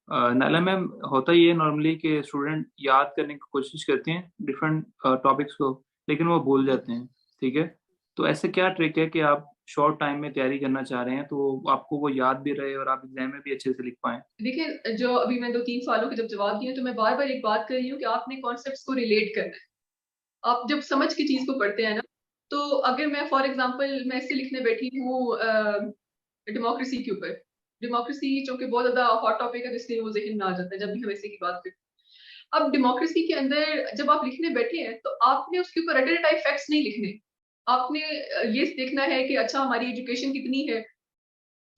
नाला मैम, होता ये है नॉर्मली कि स्टूडेंट याद करने की कोशिश करते हैं डिफरेंट टॉपिक्स को, लेकिन वो भूल जाते हैं। ठीक है, तो ऐसे क्या ट्रिक है कि आप शॉर्ट टाइम में तैयारी करना चाह रहे हैं तो आपको वो याद भी रहे और आप एग्जाम में भी अच्छे से लिख पाएं? देखिए, जो अभी मैं 2-3 सवालों के जब जवाब दिए तो मैं बार-बार एक बात कर रही हूँ कि आपने कॉन्सेप्ट्स को रिलेट करना है। आप जब समझ के चीज़ को पढ़ते हैं ना, तो अगर मैं फॉर एग्ज़ाम्पल मैं ऐसे लिखने बैठी हूँ डेमोक्रेसी के ऊपर। डेमोक्रेसी चूँकि बहुत ज़्यादा हॉट टॉपिक है, तो इसलिए वो ज़हन में आ जाता है जब भी हम ऐसे की बात करते हैं। अब डेमोक्रेसी के अंदर जब आप लिखने बैठे हैं, तो आपने उसके ऊपर रटे रटाए फैक्ट्स नहीं लिखने। आपने ये देखना है कि अच्छा हमारी एजुकेशन कितनी है।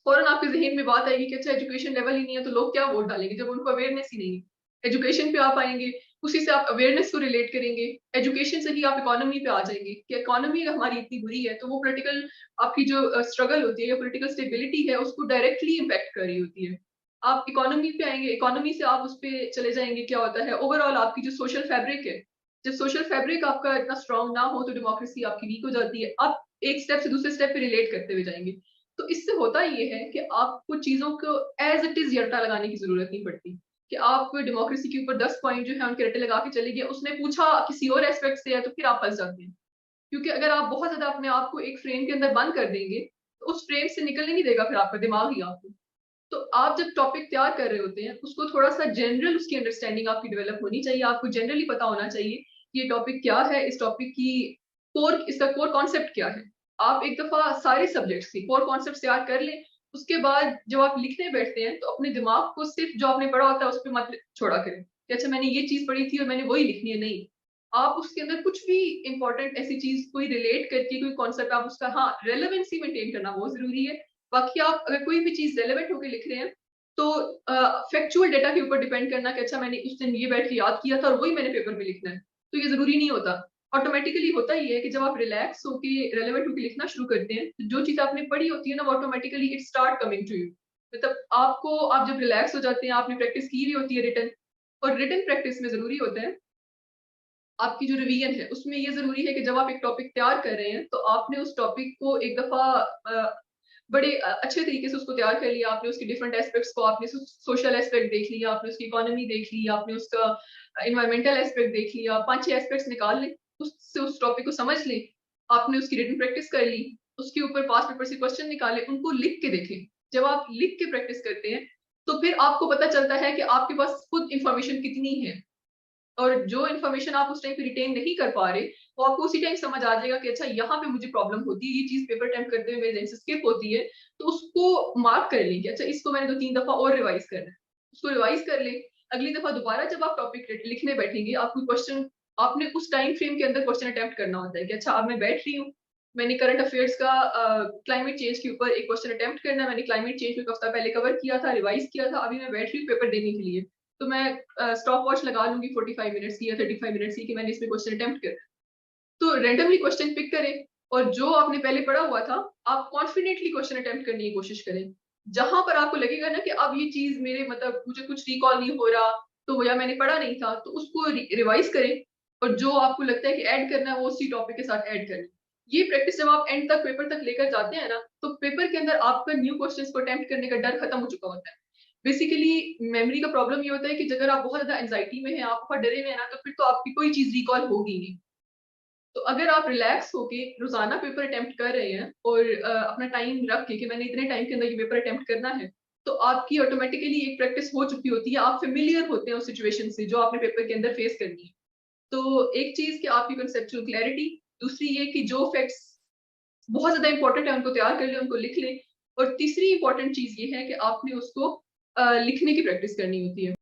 फ़ौरन आपके ज़हन में बात आएगी कि अच्छा एजुकेशन लेवल ही नहीं है, तो लोग क्या वोट डालेंगे जब उनको अवेयरनेस ही नहीं है। एजुकेशन पे आप आएँगे, उसी से आप अवेयरनेस को रिलेट करेंगे। एजुकेशन से ही आप इकोनॉमी पे आ जाएँगे कि इकोनॉमी हमारी इतनी बुरी है, तो वो पॉलिटिकल आपकी जो स्ट्रगल होती है या पॉलिटिकल स्टेबिलिटी है, उसको डायरेक्टली इम्पैक्ट कर रही होती है। आप इकोनॉमी पे आएँगे, इकोनॉमी से आप उस पे चले जाएँगे, क्या होता है ओवरऑल आपकी जो सोशल फैब्रिक है, जब सोशल फैब्रिक आपका इतना स्ट्रॉन्ग ना हो, तो डेमोक्रेसी आपकी वीक हो जाती है। आप एक स्टेप से दूसरे स्टेप पे रिलेट करते हुए जाएँगे। तो इससे होता ये है कि आपको चीज़ों को एज़ इट इज़ रट्टा लगाने की ज़रूरत नहीं पड़ती, कि आप डेमोक्रेसी के ऊपर 10 पॉइंट जो है उनके रट्टे लगा के चले गए, उसने पूछा किसी और एस्पेक्ट से है तो फिर आप फँस जाते हैं। क्योंकि अगर आप बहुत ज़्यादा अपने आप को एक फ्रेम के अंदर बंद कर देंगे, तो उस फ्रेम से निकलने नहीं देगा फिर आपका दिमाग ही आपको। तो आप जब टॉपिक तैयार कर रहे होते हैं, उसको थोड़ा-सा जनरल उसकी अंडरस्टैंडिंग आपकी डेवलप होनी चाहिए, आपको जनरली पता होना चाहिए, कि ये टॉपिक क्या है, इस टॉपिक की इसका कोर कॉन्सेप्ट क्या है। आप एक दफ़ा सारे सब्जेक्ट्स की कोर कॉन्सेप्ट्स तैयार कर लें, उसके बाद जब आप लिखने बैठते हैं, तो अपने दिमाग को सिर्फ़ जो आपने पढ़ा होता है, उस पे मत छोड़ा करें, कि अच्छा मैंने ये चीज़ पढ़ी थी और मैंने वही लिखनी है, नहीं। आप उसके अंदर कुछ भी इम्पोर्टेंट ऐसी चीज़ कोई रिलेट करके कोई कॉन्सेप्ट आप उसका हाँ, रेलेवेंसी मेंटेन करना बहुत ज़रूरी है। बाकी आप अगर कोई भी चीज़ रेलेवेंट होके लिख रहे हैं, तो फैक्चुअल डेटा के ऊपर डिपेंड करना कि अच्छा मैंने उस दिन ये बैठ के याद किया था और वही मैंने पेपर में लिखना है। तो ये ज़रूरी नहीं होता। ऑटोमैटिकली होता ये है कि जब आप रिलैक्स होके रेलेवेंट होके लिखना शुरू करते हैं, तो जो चीज़ आपने पढ़ी होती है ना, वो automatically it start coming to you. मतलब आप जब रिलैक्स हो जाते हैं, आपने प्रैक्टिस की हुई होती है रिटन, और रिटन प्रैक्टिस में ज़रूरी होता है आपकी जो रिवीजन है, उसमें ये ज़रूरी है कि जब आप एक टॉपिक तैयार कर रहे हैं, तो आपने उस टॉपिक को एक दफ़ा बड़े अच्छे तरीके से उसको तैयार कर लिया, आपने उसके डिफरेंट एस्पेक्ट्स को, आपने सोशल एस्पेक्ट देख लिया, आपने उसकी इकोनॉमी देख ली, आपने उसका एनवायरमेंटल एस्पेक्ट देख लिया, 5-6 एस्पेक्ट्स निकाल लें, उससे उस टॉपिक को समझ लें, आपने उसकी रिटन प्रैक्टिस कर ली, उसके ऊपर पास्ट पेपर से क्वेश्चन निकाले, उनको लिख के देखें। जब आप लिख के प्रैक्टिस करते हैं, तो फिर आपको पता चलता है कि आपके पास खुद इन्फॉर्मेशन कितनी है। और जो इन्फॉर्मेशन आप उस टाइम पे रिटेन नहीं कर पा रहे, वो आपको उसी टाइम समझ आ जाएगा कि अच्छा यहाँ पे मुझे प्रॉब्लम होती है, ये चीज़ पेपर अटेम्प्ट करते हुए मेरे ज़हन से स्किप होती है, तो उसको मार्क कर लें कि अच्छा इसको मैंने 2-3 दफ़ा और रिवाइज़ करना है। उसको रिवाइज़ कर लें, अगली दफ़ा दोबारा जब आप टॉपिक लिखने बैठेंगे, आपको क्वेश्चन आपने उस टाइम फ्रेम के अंदर क्वेश्चन अटेम्प्ट करना होता है कि अच्छा अब मैं बैठ रही हूँ, मैंने करंट अफेयर्स का क्लाइमेट चेंज के ऊपर एक क्वेश्चन अटेम्प्ट करना है, मैंने क्लाइमेट चेंज को 1 हफ्ता पहले कवर किया था, रिवाइज़ किया था, अभी मैं बैठ रही हूँ पेपर देने के लिए। तो मैं स्टॉप वॉच लगा लूँगी 45 मिनट्स की या 35 मिनट्स की कि मैंने इसमें क्वेश्चन अटेम्प्ट करना है। तो रैंडमली क्वेश्चन पिक करें और जो आपने पहले पढ़ा हुआ था, आप कॉन्फिडेंटली क्वेश्चन अटेम्प्ट करने की कोशिश करें। जहाँ पर आपको लगेगा ना कि अब ये चीज़ मेरे मतलब मुझे कुछ रिकॉल नहीं हो रहा, तो या मैंने पढ़ा नहीं था, तो उसको रिवाइज़ करें और जो आपको लगता है कि ऐड करना है, वो उसी टॉपिक के साथ ऐड करें। ये प्रैक्टिस जब आप एंड तक पेपर तक लेकर जाते हैं ना, तो पेपर के अंदर आपका न्यू क्वेश्चन्स को अटेम्प्ट करने का डर खत्म हो चुका होता है। बेसिकली मेमोरी का प्रॉब्लम ये होता है कि अगर आप बहुत ज़्यादा एंग्ज़ायटी में हैं, आप बहुत डरे हुए हैं ना, तो फिर तो आपकी कोई चीज़ रिकॉल होगी नहीं। तो अगर आप रिलैक्स होके रोज़ाना पेपर अटेम्प्ट कर रहे हैं और अपना टाइम रख के कि मैंने इतने टाइम के अंदर ये पेपर अटेम्प्ट करना है, तो आपकी ऑटोमैटिकली एक प्रैक्टिस हो चुकी होती है, आप फ़ैमिलियर होते हैं उस सिचुएशन से जो आपने पेपर के अंदर फेस करनी है। तो एक चीज़ कि आपकी कॉन्सेप्चुअल क्लैरिटी, दूसरी ये कि जो फैक्ट्स बहुत ज़्यादा इम्पोर्टेंट है उनको तैयार कर लें, उनको लिख लें और तीसरी इम्पोर्टेंट चीज़ ये है कि आपने उसको लिखने की प्रैक्टिस करनी होती है।